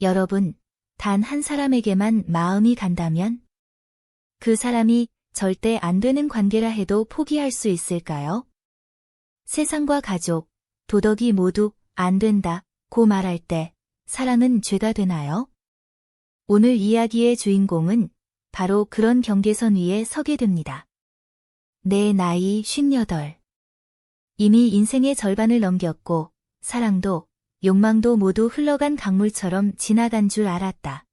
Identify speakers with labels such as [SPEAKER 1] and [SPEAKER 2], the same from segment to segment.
[SPEAKER 1] 여러분, 단 한 사람에게만 마음이 간다면 그 사람이 절대 안 되는 관계라 해도 포기할 수 있을까요? 세상과 가족, 도덕이 모두 안 된다고 말할 때 사랑은 죄가 되나요? 오늘 이야기의 주인공은 바로 그런 경계선 위에 서게 됩니다. 내 나이 58. 이미 인생의 절반을 넘겼고 사랑도 욕망도 모두 흘러간 강물처럼 지나간 줄 알았다.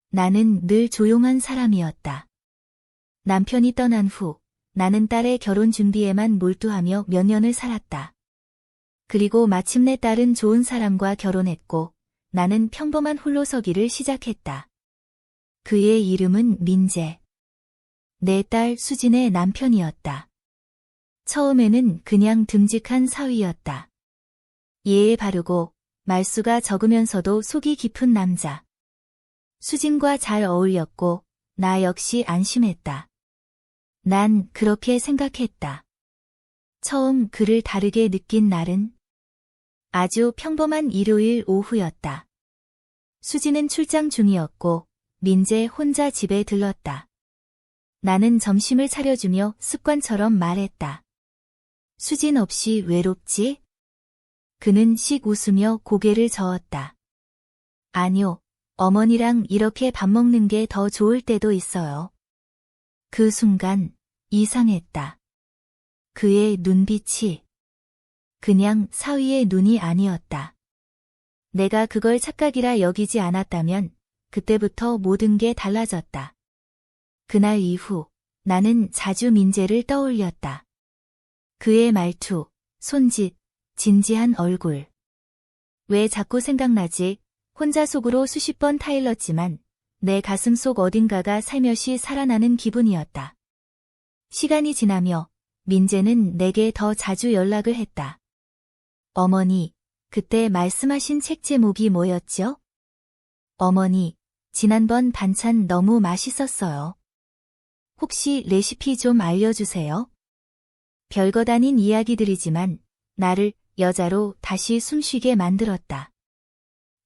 [SPEAKER 1] 나는 늘 조용한 사람이었다. 남편이 떠난 후 나는 딸의 결혼 준비에만 몰두하며 몇 년을 살았다. 그리고 마침내 딸은 좋은 사람과 결혼했고 나는 평범한 홀로서기를 시작했다. 그의 이름은 민재. 내 딸 수진의 남편이었다. 처음에는 그냥 듬직한 사위였다. 예에 바르고 말수가 적으면서도 속이 깊은 남자. 수진과 잘 어울렸고 나 역시 안심했다. 난 그렇게 생각했다. 처음 그를 다르게 느낀 날은 아주 평범한 일요일 오후였다. 수진은 출장 중이었고 민재 혼자 집에 들렀다. 나는 점심을 차려주며 습관처럼 말했다. 수진 없이 외롭지? 그는 씩 웃으며 고개를 저었다. 아니요, 어머니랑 이렇게 밥 먹는 게 더 좋을 때도 있어요. 그 순간 이상했다. 그의 눈빛이 그냥 사위의 눈이 아니었다. 내가 그걸 착각이라 여기지 않았다면 그때부터 모든 게 달라졌다. 그날 이후 나는 자주 민재를 떠올렸다. 그의 말투, 손짓, 진지한 얼굴. 왜 자꾸 생각나지? 혼자 속으로 수십 번 타일렀지만 내 가슴속 어딘가가 살며시 살아나는 기분이었다. 시간이 지나며 민재는 내게 더 자주 연락을 했다. 어머니, 그때 말씀하신 책 제목이 뭐였죠? 어머니, 지난번 반찬 너무 맛있었어요. 혹시 레시피 좀 알려주세요. 별것 아닌 이야기들이지만 나를 여자로 다시 숨쉬게 만들었다.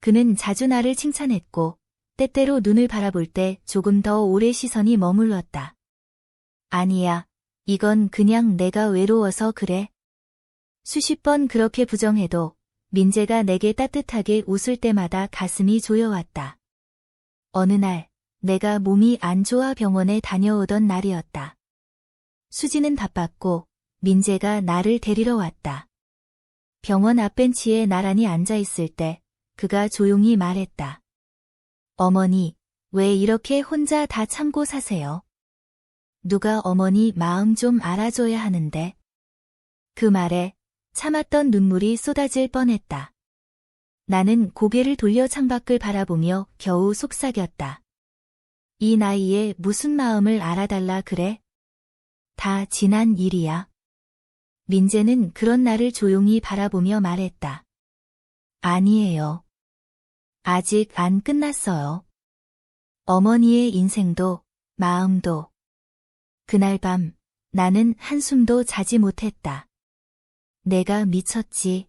[SPEAKER 1] 그는 자주 나를 칭찬했고 때때로 눈을 바라볼 때 조금 더 오래 시선이 머물렀다. 아니야, 이건 그냥 내가 외로워서 그래. 수십 번 그렇게 부정해도 민재가 내게 따뜻하게 웃을 때마다 가슴이 조여왔다. 어느 날 내가 몸이 안 좋아 병원에 다녀오던 날이었다. 수지는 바빴고 민재가 나를 데리러 왔다. 병원 앞벤치에 나란히 앉아있을 때 그가 조용히 말했다. 어머니, 왜 이렇게 혼자 다 참고 사세요? 누가 어머니 마음 좀 알아줘야 하는데. 그 말에 참았던 눈물이 쏟아질 뻔했다. 나는 고개를 돌려 창밖을 바라보며 겨우 속삭였다. 이 나이에 무슨 마음을 알아달라 그래? 다 지난 일이야. 민재는 그런 나를 조용히 바라보며 말했다. 아니에요. 아직 안 끝났어요. 어머니의 인생도, 마음도. 그날 밤, 나는 한숨도 자지 못했다. 내가 미쳤지.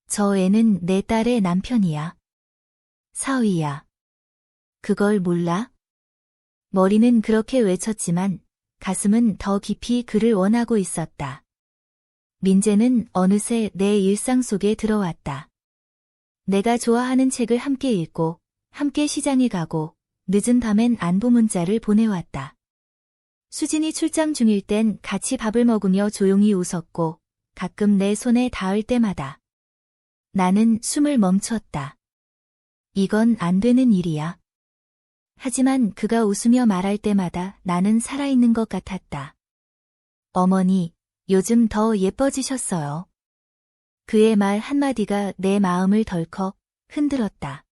[SPEAKER 1] 저 애는 내 딸의 남편이야. 사위야. 그걸 몰라? 머리는 그렇게 외쳤지만 가슴은 더 깊이 그를 원하고 있었다. 민재는 어느새 내 일상 속에 들어왔다. 내가 좋아하는 책을 함께 읽고 함께 시장에 가고 늦은 밤엔 안부 문자를 보내왔다. 수진이 출장 중일 땐 같이 밥을 먹으며 조용히 웃었고 가끔 내 손에 닿을 때마다 나는 숨을 멈췄다. 이건 안 되는 일이야. 하지만 그가 웃으며 말할 때마다 나는 살아있는 것 같았다. 어머니, 요즘 더 예뻐지셨어요. 그의 말 한마디가 내 마음을 덜컥 흔들었다.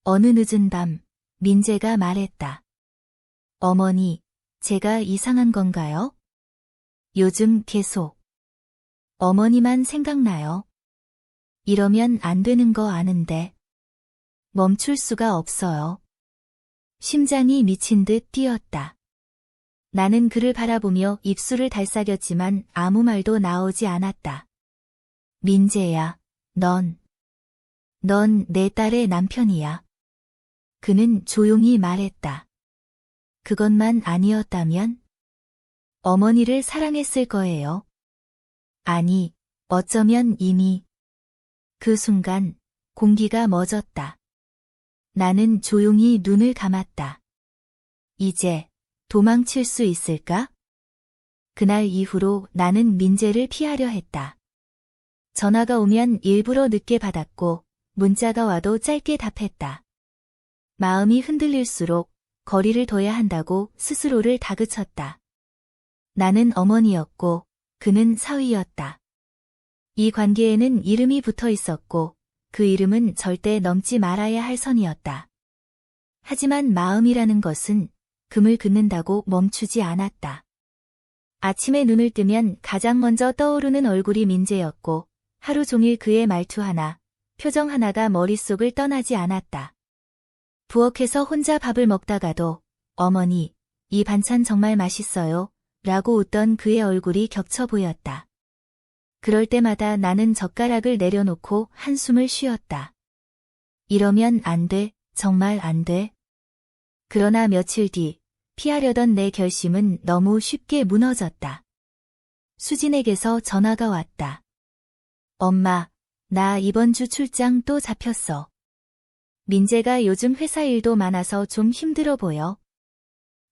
[SPEAKER 1] 어느 늦은 밤, 민재가 말했다. 어머니, 제가 이상한 건가요? 요즘 계속 어머니만 생각나요. 이러면 안 되는 거 아는데. 멈출 수가 없어요. 심장이 미친 듯 뛰었다. 나는 그를 바라보며 입술을 달싹였지만 아무 말도 나오지 않았다. 민재야, 넌 넌 내 딸의 남편이야. 그는 조용히 말했다. 그것만 아니었다면? 어머니를 사랑했을 거예요. 아니, 어쩌면 이미. 그 순간 공기가 멎었다. 나는 조용히 눈을 감았다. 이제 도망칠 수 있을까? 그날 이후로 나는 민재를 피하려 했다. 전화가 오면 일부러 늦게 받았고 문자가 와도 짧게 답했다. 마음이 흔들릴수록 거리를 둬야 한다고 스스로를 다그쳤다. 나는 어머니였고 그는 사위였다. 이 관계에는 이름이 붙어 있었고 그 이름은 절대 넘지 말아야 할 선이었다. 하지만 마음이라는 것은 금을 긋는다고 멈추지 않았다. 아침에 눈을 뜨면 가장 먼저 떠오르는 얼굴이 민재였고 하루 종일 그의 말투 하나, 표정 하나가 머릿속을 떠나지 않았다. 부엌에서 혼자 밥을 먹다가도 어머니, 이 반찬 정말 맛있어요 라고 웃던 그의 얼굴이 겹쳐 보였다. 그럴 때마다 나는 젓가락을 내려놓고 한숨을 쉬었다. 이러면 안 돼, 정말 안 돼. 그러나 며칠 뒤 피하려던 내 결심은 너무 쉽게 무너졌다. 수진에게서 전화가 왔다. 엄마, 나 이번 주 출장 또 잡혔어. 민재가 요즘 회사 일도 많아서 좀 힘들어 보여.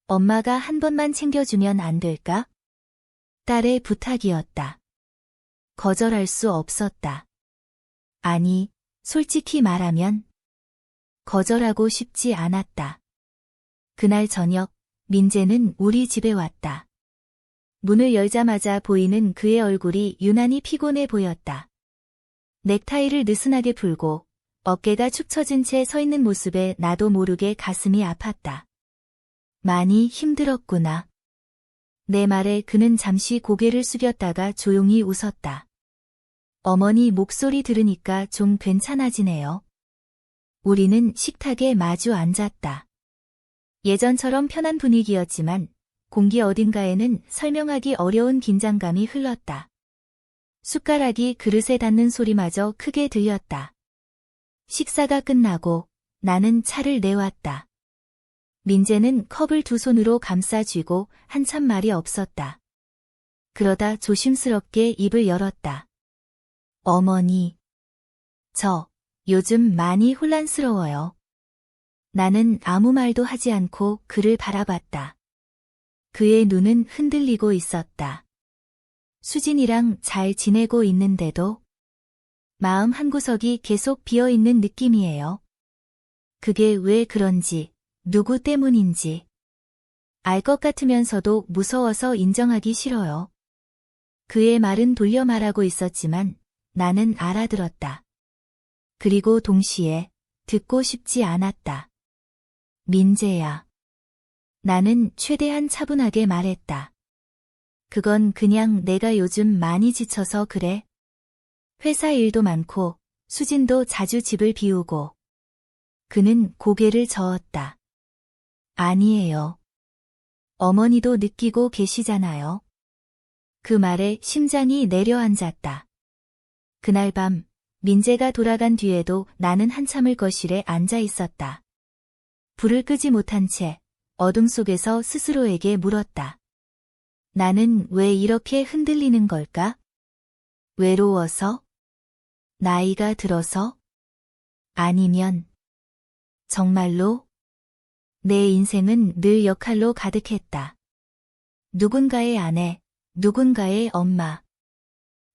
[SPEAKER 1] 엄마가 한 번만 챙겨주면 안 될까? 딸의 부탁이었다. 거절할 수 없었다. 아니, 솔직히 말하면 거절하고 싶지 않았다. 그날 저녁, 민재는 우리 집에 왔다. 문을 열자마자 보이는 그의 얼굴이 유난히 피곤해 보였다. 넥타이를 느슨하게 풀고 어깨가 축 처진 채 서 있는 모습에 나도 모르게 가슴이 아팠다. 많이 힘들었구나. 내 말에 그는 잠시 고개를 숙였다가 조용히 웃었다. 어머니 목소리 들으니까 좀 괜찮아지네요. 우리는 식탁에 마주 앉았다. 예전처럼 편한 분위기였지만 공기 어딘가에는 설명하기 어려운 긴장감이 흘렀다. 숟가락이 그릇에 닿는 소리마저 크게 들렸다. 식사가 끝나고 나는 차를 내왔다. 민재는 컵을 두 손으로 감싸 쥐고 한참 말이 없었다. 그러다 조심스럽게 입을 열었다. 어머니, 저 요즘 많이 혼란스러워요. 나는 아무 말도 하지 않고 그를 바라봤다. 그의 눈은 흔들리고 있었다. 수진이랑 잘 지내고 있는데도 마음 한구석이 계속 비어있는 느낌이에요. 그게 왜 그런지, 누구 때문인지 알 것 같으면서도 무서워서 인정하기 싫어요. 그의 말은 돌려 말하고 있었지만 나는 알아들었다. 그리고 동시에 듣고 싶지 않았다. 민재야. 나는 최대한 차분하게 말했다. 그건 그냥 내가 요즘 많이 지쳐서 그래. 회사 일도 많고 수진도 자주 집을 비우고. 그는 고개를 저었다. 아니에요. 어머니도 느끼고 계시잖아요. 그 말에 심장이 내려앉았다. 그날 밤 민재가 돌아간 뒤에도 나는 한참을 거실에 앉아 있었다. 불을 끄지 못한 채 어둠 속에서 스스로에게 물었다. 나는 왜 이렇게 흔들리는 걸까? 외로워서? 나이가 들어서? 아니면 정말로? 내 인생은 늘 역할로 가득했다. 누군가의 아내, 누군가의 엄마.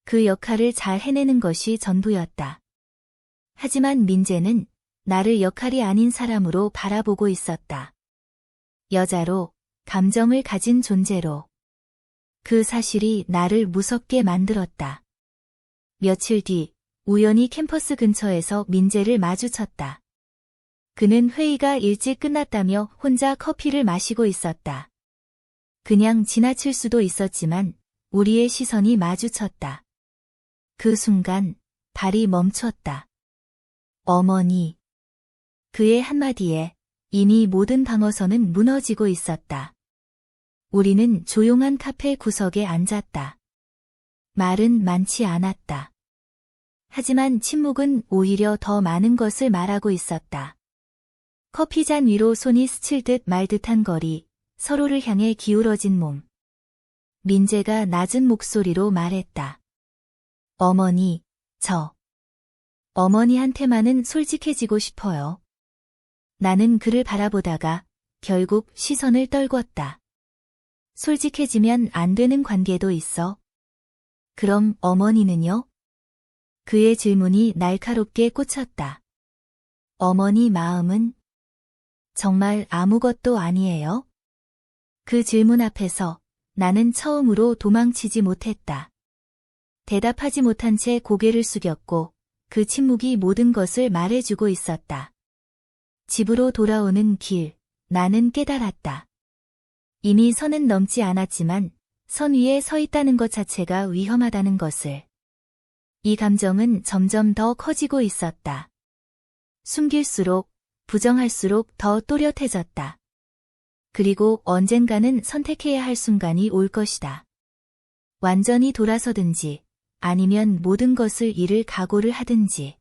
[SPEAKER 1] 그 역할을 잘 해내는 것이 전부였다. 하지만 민재는 나를 역할이 아닌 사람으로 바라보고 있었다. 여자로, 감정을 가진 존재로. 그 사실이 나를 무섭게 만들었다. 며칠 뒤, 우연히 캠퍼스 근처에서 민재를 마주쳤다. 그는 회의가 일찍 끝났다며 혼자 커피를 마시고 있었다. 그냥 지나칠 수도 있었지만 우리의 시선이 마주쳤다. 그 순간 발이 멈췄다. 어머니. 그의 한마디에 이미 모든 방어선은 무너지고 있었다. 우리는 조용한 카페 구석에 앉았다. 말은 많지 않았다. 하지만 침묵은 오히려 더 많은 것을 말하고 있었다. 커피잔 위로 손이 스칠듯 말듯한 거리, 서로를 향해 기울어진 몸. 민재가 낮은 목소리로 말했다. 어머니, 어머니한테만은 솔직해지고 싶어요. 나는 그를 바라보다가 결국 시선을 떨궜다. 솔직해지면 안 되는 관계도 있어. 그럼 어머니는요? 그의 질문이 날카롭게 꽂혔다. 어머니 마음은 정말 아무것도 아니에요? 그 질문 앞에서 나는 처음으로 도망치지 못했다. 대답하지 못한 채 고개를 숙였고 그 침묵이 모든 것을 말해주고 있었다. 집으로 돌아오는 길, 나는 깨달았다. 이미 선은 넘지 않았지만 선 위에 서 있다는 것 자체가 위험하다는 것을. 이 감정은 점점 더 커지고 있었다. 숨길수록, 부정할수록 더 또렷해졌다. 그리고 언젠가는 선택해야 할 순간이 올 것이다. 완전히 돌아서든지 아니면 모든 것을 잃을 각오를 하든지.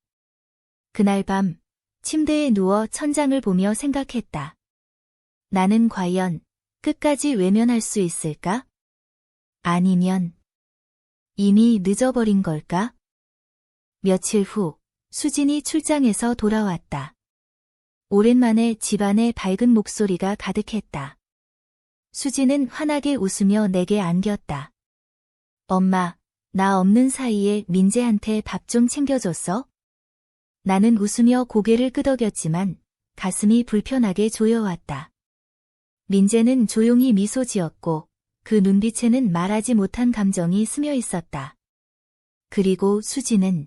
[SPEAKER 1] 그날 밤 침대에 누워 천장을 보며 생각했다. 나는 과연 끝까지 외면할 수 있을까? 아니면 이미 늦어버린 걸까? 며칠 후 수진이 출장에서 돌아왔다. 오랜만에 집안에 밝은 목소리가 가득했다. 수진은 환하게 웃으며 내게 안겼다. 엄마, 나 없는 사이에 민재한테 밥 좀 챙겨줬어? 나는 웃으며 고개를 끄덕였지만 가슴이 불편하게 조여왔다. 민재는 조용히 미소 지었고 그 눈빛에는 말하지 못한 감정이 스며 있었다. 그리고 수진은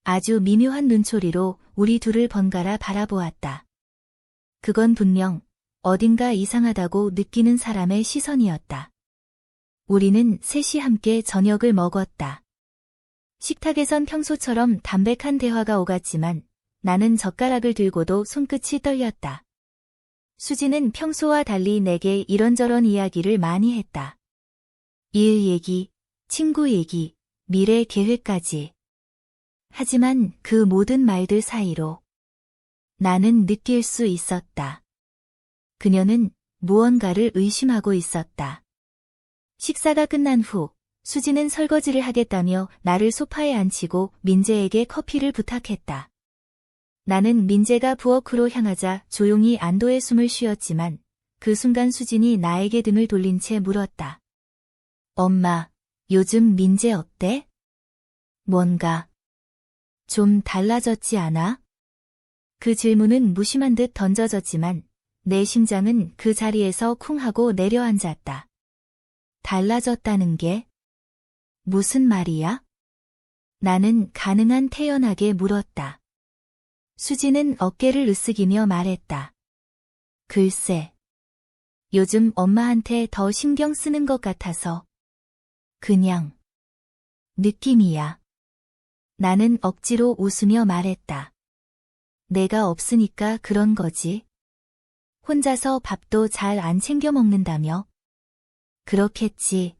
[SPEAKER 1] 아주 미묘한 눈초리로 우리 둘을 번갈아 바라보았다. 그건 분명 어딘가 이상하다고 느끼는 사람의 시선이었다. 우리는 셋이 함께 저녁을 먹었다. 식탁에선 평소처럼 담백한 대화가 오갔지만 나는 젓가락을 들고도 손끝이 떨렸다. 수지는 평소와 달리 내게 이런저런 이야기를 많이 했다. 일 얘기, 친구 얘기, 미래 계획까지. 하지만 그 모든 말들 사이로 나는 느낄 수 있었다. 그녀는 무언가를 의심하고 있었다. 식사가 끝난 후 수지는 설거지를 하겠다며 나를 소파에 앉히고 민재에게 커피를 부탁했다. 나는 민재가 부엌으로 향하자 조용히 안도의 숨을 쉬었지만 그 순간 수진이 나에게 등을 돌린 채 물었다. 엄마, 요즘 민재 어때? 뭔가 좀 달라졌지 않아? 그 질문은 무심한 듯 던져졌지만 내 심장은 그 자리에서 쿵 하고 내려앉았다. 달라졌다는 게 무슨 말이야? 나는 가능한 태연하게 물었다. 수지는 어깨를 으쓱이며 말했다. 글쎄, 요즘 엄마한테 더 신경 쓰는 것 같아서 그냥 느낌이야. 나는 억지로 웃으며 말했다. 내가 없으니까 그런 거지. 혼자서 밥도 잘 안 챙겨 먹는다며? 그렇겠지.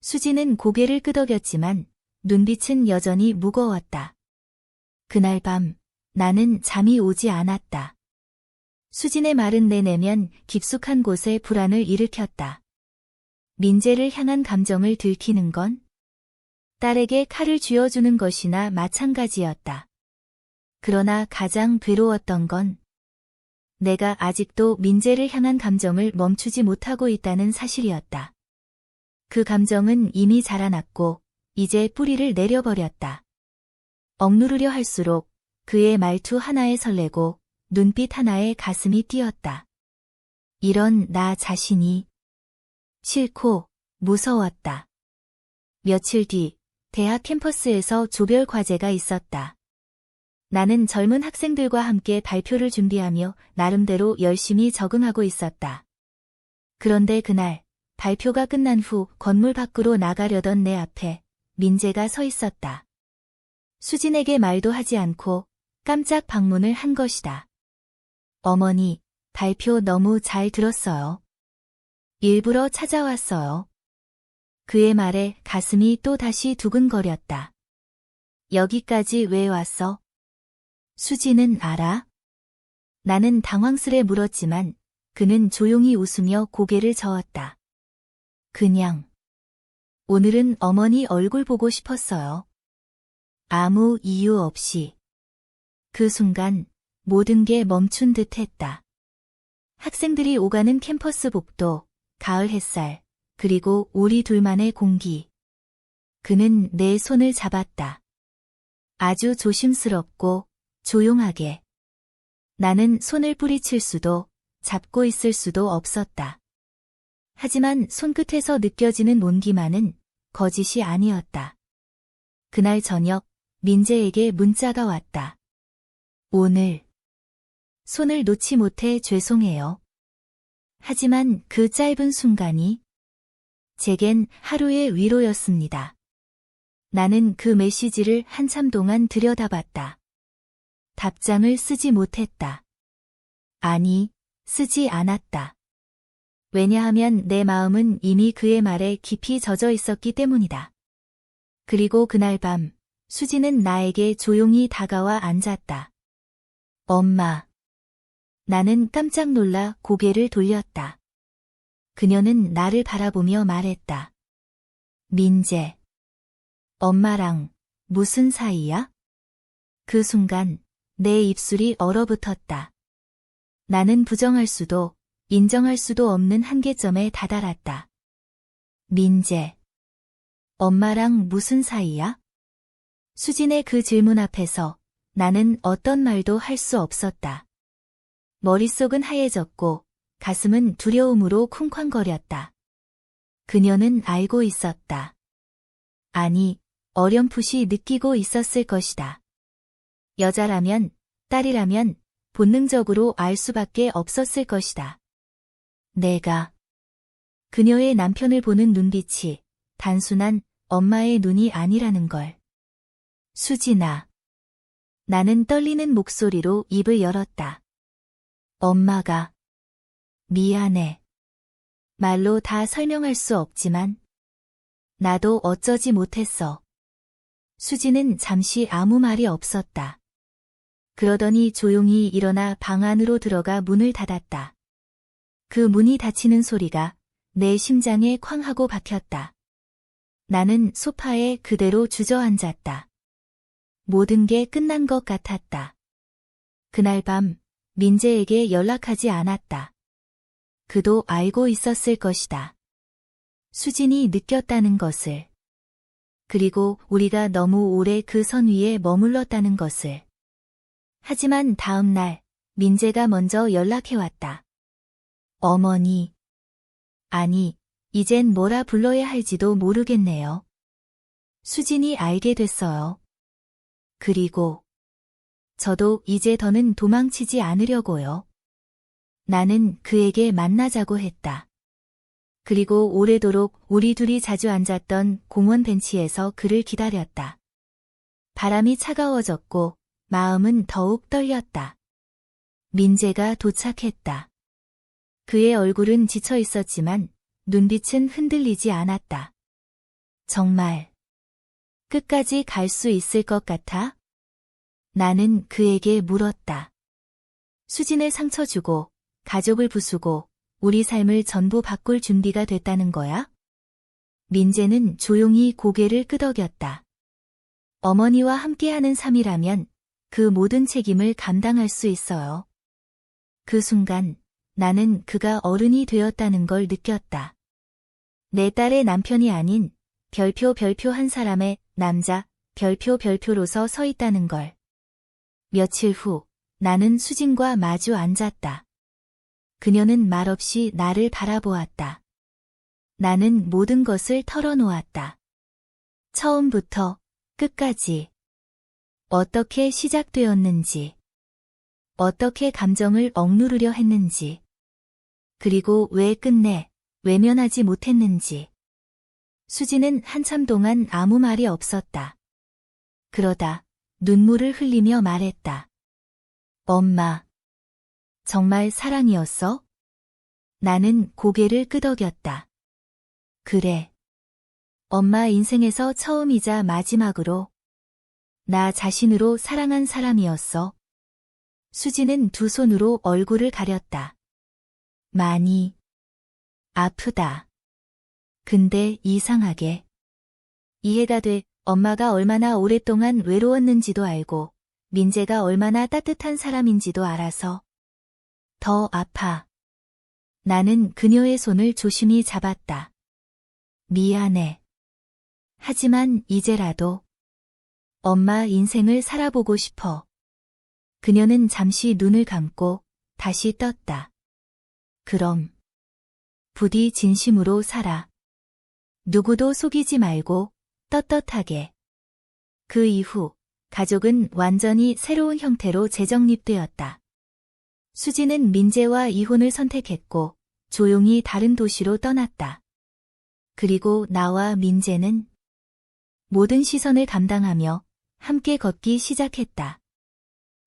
[SPEAKER 1] 수지는 고개를 끄덕였지만 눈빛은 여전히 무거웠다. 그날 밤 나는 잠이 오지 않았다. 수진의 말은 내 내면 깊숙한 곳에 불안을 일으켰다. 민재를 향한 감정을 들키는 건 딸에게 칼을 쥐어주는 것이나 마찬가지였다. 그러나 가장 괴로웠던 건 내가 아직도 민재를 향한 감정을 멈추지 못하고 있다는 사실이었다. 그 감정은 이미 자라났고 이제 뿌리를 내려버렸다. 억누르려 할수록 그의 말투 하나에 설레고 눈빛 하나에 가슴이 뛰었다. 이런 나 자신이 싫고 무서웠다. 며칠 뒤 대학 캠퍼스에서 조별 과제가 있었다. 나는 젊은 학생들과 함께 발표를 준비하며 나름대로 열심히 적응하고 있었다. 그런데 그날 발표가 끝난 후 건물 밖으로 나가려던 내 앞에 민재가 서 있었다. 수진에게 말도 하지 않고 깜짝 방문을 한 것이다. 어머니, 발표 너무 잘 들었어요. 일부러 찾아왔어요. 그의 말에 가슴이 또 다시 두근거렸다. 여기까지 왜 왔어? 수지는 알아? 나는 당황스레 물었지만 그는 조용히 웃으며 고개를 저었다. 그냥. 오늘은 어머니 얼굴 보고 싶었어요. 아무 이유 없이. 그 순간 모든 게 멈춘 듯 했다. 학생들이 오가는 캠퍼스 복도, 가을 햇살, 그리고 우리 둘만의 공기. 그는 내 손을 잡았다. 아주 조심스럽고 조용하게. 나는 손을 뿌리칠 수도 잡고 있을 수도 없었다. 하지만 손끝에서 느껴지는 온기만은 거짓이 아니었다. 그날 저녁 민재에게 문자가 왔다. 오늘 손을 놓지 못해 죄송해요. 하지만 그 짧은 순간이 제겐 하루의 위로였습니다. 나는 그 메시지를 한참 동안 들여다봤다. 답장을 쓰지 못했다. 아니, 쓰지 않았다. 왜냐하면 내 마음은 이미 그의 말에 깊이 젖어 있었기 때문이다. 그리고 그날 밤, 수지는 나에게 조용히 다가와 앉았다. 엄마. 나는 깜짝 놀라 고개를 돌렸다. 그녀는 나를 바라보며 말했다. 민재. 엄마랑 무슨 사이야? 그 순간 내 입술이 얼어붙었다. 나는 부정할 수도 인정할 수도 없는 한계점에 다다랐다. 민재. 엄마랑 무슨 사이야? 수진의 그 질문 앞에서 나는 어떤 말도 할 수 없었다. 머릿속은 하얘졌고 가슴은 두려움으로 쿵쾅거렸다. 그녀는 알고 있었다. 아니, 어렴풋이 느끼고 있었을 것이다. 여자라면, 딸이라면 본능적으로 알 수밖에 없었을 것이다. 내가 그녀의 남편을 보는 눈빛이 단순한 엄마의 눈이 아니라는 걸. 수진아. 나는 떨리는 목소리로 입을 열었다. 엄마가. 미안해. 말로 다 설명할 수 없지만 나도 어쩌지 못했어. 수지는 잠시 아무 말이 없었다. 그러더니 조용히 일어나 방 안으로 들어가 문을 닫았다. 그 문이 닫히는 소리가 내 심장에 쾅 하고 박혔다. 나는 소파에 그대로 주저앉았다. 모든 게 끝난 것 같았다. 그날 밤 민재에게 연락하지 않았다. 그도 알고 있었을 것이다. 수진이 느꼈다는 것을. 그리고 우리가 너무 오래 그 선 위에 머물렀다는 것을. 하지만 다음 날 민재가 먼저 연락해왔다. 어머니. 아니, 이젠 뭐라 불러야 할지도 모르겠네요. 수진이 알게 됐어요. 그리고 저도 이제 더는 도망치지 않으려고요. 나는 그에게 만나자고 했다. 그리고 오래도록 우리 둘이 자주 앉았던 공원 벤치에서 그를 기다렸다. 바람이 차가워졌고 마음은 더욱 떨렸다. 민재가 도착했다. 그의 얼굴은 지쳐 있었지만 눈빛은 흔들리지 않았다. 정말 끝까지 갈 수 있을 것 같아? 나는 그에게 물었다. 수진을 상처 주고 가족을 부수고 우리 삶을 전부 바꿀 준비가 됐다는 거야? 민재는 조용히 고개를 끄덕였다. 어머니와 함께하는 삶이라면 그 모든 책임을 감당할 수 있어요. 그 순간 나는 그가 어른이 되었다는 걸 느꼈다. 내 딸의 남편이 아닌 별표 한 사람의 남자 별표로서 서 있다는 걸. 며칠 후 나는 수진과 마주 앉았다. 그녀는 말없이 나를 바라보았다. 나는 모든 것을 털어놓았다. 처음부터 끝까지. 어떻게 시작되었는지. 어떻게 감정을 억누르려 했는지. 그리고 왜 끝내 외면하지 못했는지. 수지는 한참 동안 아무 말이 없었다. 그러다 눈물을 흘리며 말했다. 엄마. 정말 사랑이었어? 나는 고개를 끄덕였다. 그래. 엄마 인생에서 처음이자 마지막으로. 나 자신으로 사랑한 사람이었어. 수지는 두 손으로 얼굴을 가렸다. 많이 아프다. 근데 이상하게 이해가 돼. 엄마가 얼마나 오랫동안 외로웠는지도 알고 민재가 얼마나 따뜻한 사람인지도 알아서 더 아파. 나는 그녀의 손을 조심히 잡았다. 미안해. 하지만 이제라도 엄마 인생을 살아보고 싶어. 그녀는 잠시 눈을 감고 다시 떴다. 그럼 부디 진심으로 살아. 누구도 속이지 말고 떳떳하게. 그 이후 가족은 완전히 새로운 형태로 재정립되었다. 수지는 민재와 이혼을 선택했고 조용히 다른 도시로 떠났다. 그리고 나와 민재는 모든 시선을 감당하며 함께 걷기 시작했다.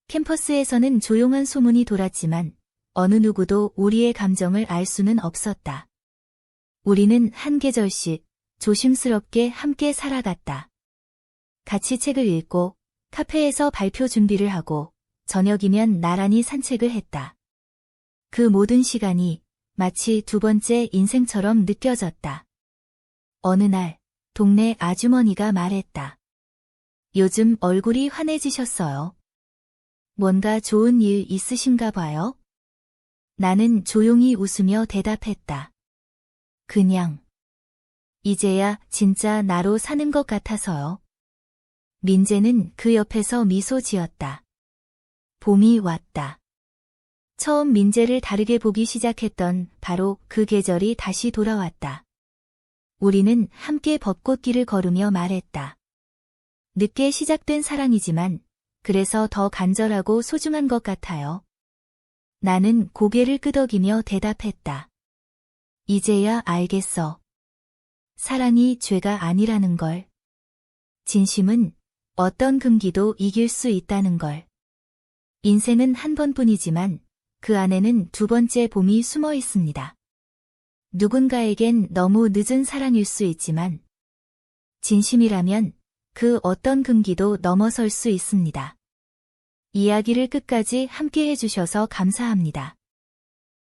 [SPEAKER 1] 캠퍼스에서는 조용한 소문이 돌았지만 어느 누구도 우리의 감정을 알 수는 없었다. 우리는 한 계절씩 조심스럽게 함께 살아갔다. 같이 책을 읽고 카페에서 발표 준비를 하고 저녁이면 나란히 산책을 했다. 그 모든 시간이 마치 두 번째 인생처럼 느껴졌다. 어느 날 동네 아주머니가 말했다. 요즘 얼굴이 환해지셨어요. 뭔가 좋은 일 있으신가 봐요? 나는 조용히 웃으며 대답했다. 그냥 이제야 진짜 나로 사는 것 같아서요. 민재는 그 옆에서 미소 지었다. 봄이 왔다. 처음 민재를 다르게 보기 시작했던 바로 그 계절이 다시 돌아왔다. 우리는 함께 벚꽃길을 걸으며 말했다. 늦게 시작된 사랑이지만 그래서 더 간절하고 소중한 것 같아요. 나는 고개를 끄덕이며 대답했다. 이제야 알겠어. 사랑이 죄가 아니라는 걸. 진심은 어떤 금기도 이길 수 있다는 걸. 인생은 한 번뿐이지만 그 안에는 두 번째 봄이 숨어 있습니다. 누군가에겐 너무 늦은 사랑일 수 있지만 진심이라면 그 어떤 금기도 넘어설 수 있습니다. 이야기를 끝까지 함께 해주셔서 감사합니다.